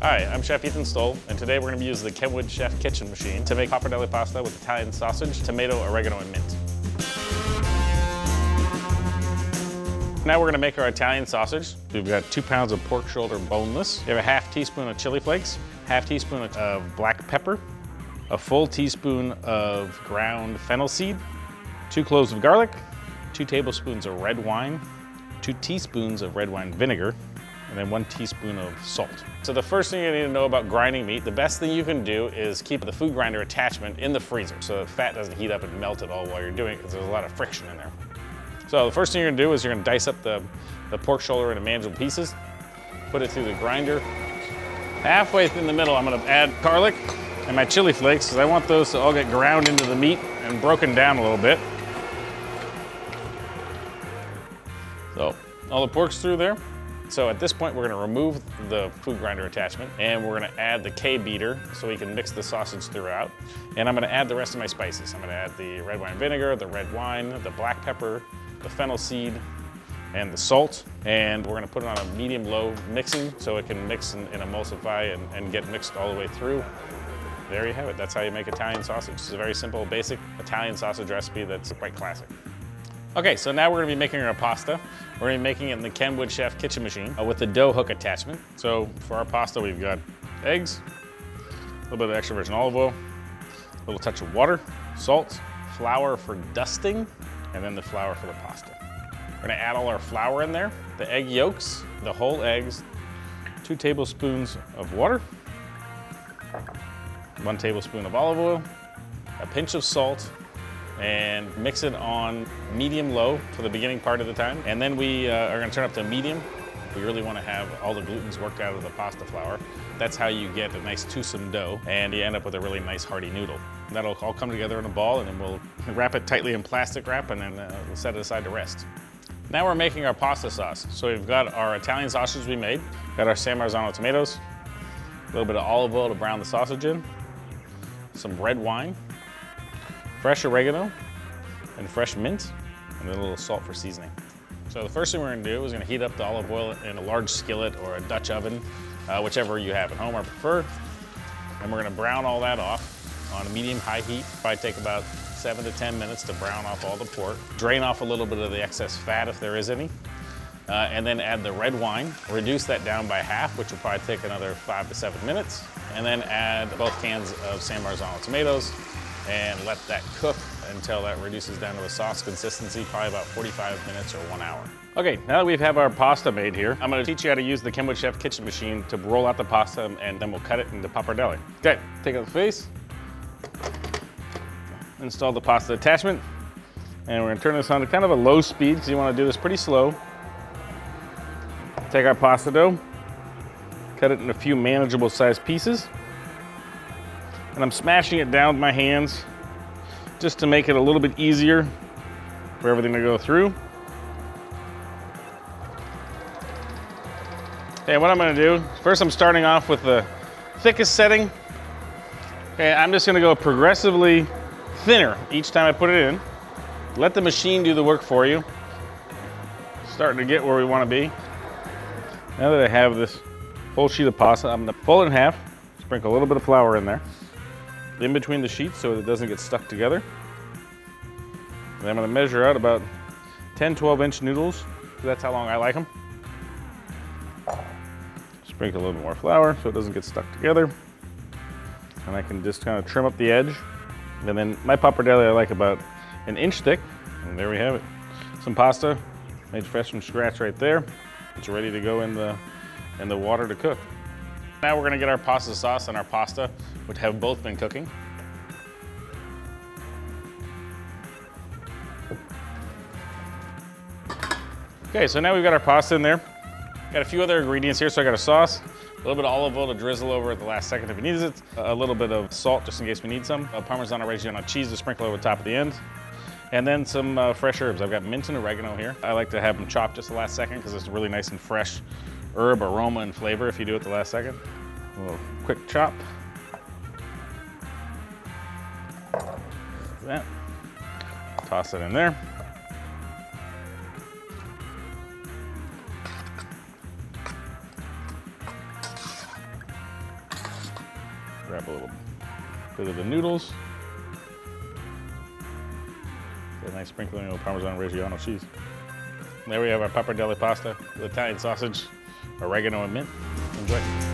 Hi, I'm Chef Ethan Stowell, and today we're going to be using the Kenwood Chef Kitchen Machine to make pappardelle pasta with Italian sausage, tomato, oregano, and mint. Now we're going to make our Italian sausage. We've got 2 pounds of pork shoulder boneless. We have a half teaspoon of chili flakes, half teaspoon of black pepper, a full teaspoon of ground fennel seed, 2 cloves of garlic, 2 tablespoons of red wine, 2 teaspoons of red wine vinegar, and then 1 teaspoon of salt. So the first thing you need to know about grinding meat, the best thing you can do is keep the food grinder attachment in the freezer so the fat doesn't heat up and melt it all while you're doing it, because there's a lot of friction in there. So the first thing you're gonna do is you're gonna dice up the pork shoulder into manageable pieces, put it through the grinder. Halfway through the middle, I'm gonna add garlic and my chili flakes, because I want those to all get ground into the meat and broken down a little bit. So all the pork's through there. So at this point, we're gonna remove the food grinder attachment, and we're gonna add the K-beater so we can mix the sausage throughout. And I'm gonna add the rest of my spices. I'm gonna add the red wine vinegar, the red wine, the black pepper, the fennel seed, and the salt. And we're gonna put it on a medium-low mixing so it can mix and emulsify and get mixed all the way through. There you have it. That's how you make Italian sausage. It's a very simple, basic Italian sausage recipe that's quite classic. Okay, so now we're gonna be making our pasta. We're gonna be making it in the Kenwood Chef Kitchen Machine with the dough hook attachment. So for our pasta, we've got eggs, a little bit of extra virgin olive oil, a little touch of water, salt, flour for dusting, and then the flour for the pasta. We're gonna add all our flour in there, the egg yolks, the whole eggs, 2 tablespoons of water, 1 tablespoon of olive oil, a pinch of salt, and mix it on medium-low for the beginning part of the time. And then we are gonna turn up to medium. We really wanna have all the glutens worked out of the pasta flour. That's how you get a nice twosome dough, and you end up with a really nice hearty noodle. That'll all come together in a ball, and then we'll wrap it tightly in plastic wrap, and then we'll set it aside to rest. Now we're making our pasta sauce. So we've got our Italian sausage we made, got our San Marzano tomatoes, a little bit of olive oil to brown the sausage in, some red wine, fresh oregano, and fresh mint, and then a little salt for seasoning. So the first thing we're gonna do is gonna heat up the olive oil in a large skillet or a Dutch oven, whichever you have at home or prefer. And we're gonna brown all that off on a medium-high heat. Probably take about 7 to 10 minutes to brown off all the pork. Drain off a little bit of the excess fat if there is any. And then add the red wine, reduce that down by half, which will probably take another 5 to 7 minutes. And then add both cans of San Marzano tomatoes and let that cook until that reduces down to a sauce consistency, probably about 45 minutes or 1 hour. Okay, now that we have our pasta made here, I'm gonna teach you how to use the Kenwood Chef Kitchen Machine to roll out the pasta, and then we'll cut it into pappardelle. Okay, take out the face, install the pasta attachment, and we're gonna turn this on to kind of a low speed, because you wanna do this pretty slow. Take our pasta dough, cut it in a few manageable sized pieces, and I'm smashing it down with my hands just to make it a little bit easier for everything to go through. Okay, what I'm gonna do, first I'm starting off with the thickest setting. Okay, I'm just gonna go progressively thinner each time I put it in. Let the machine do the work for you. Starting to get where we wanna be. Now that I have this whole sheet of pasta, I'm gonna fold it in half, sprinkle a little bit of flour in there, in between the sheets so it doesn't get stuck together. And I'm gonna measure out about 10, 12-inch noodles, because that's how long I like them. Sprinkle a little bit more flour so it doesn't get stuck together. And I can just kind of trim up the edge. And then my pappardelle I like about 1 inch thick, and there we have it. Some pasta, made fresh from scratch right there. It's ready to go in the water to cook. Now we're gonna get our pasta sauce and our pasta, which have both been cooking. Okay, so now we've got our pasta in there. Got a few other ingredients here. So I got a sauce, a little bit of olive oil to drizzle over at the last second if it needs it, a little bit of salt just in case we need some, a Parmesan Reggiano cheese to sprinkle over the top at the end, and then some fresh herbs. I've got mint and oregano here. I like to have them chopped just the last second because it's really nice and fresh herb aroma and flavor if you do it the last second. A little quick chop. Like that. Toss it in there. Grab a little bit of the noodles. Get a nice sprinkling of Parmesan Reggiano cheese. And there we have our Pappardelle Pasta with Italian sausage, oregano, and mint. Enjoy.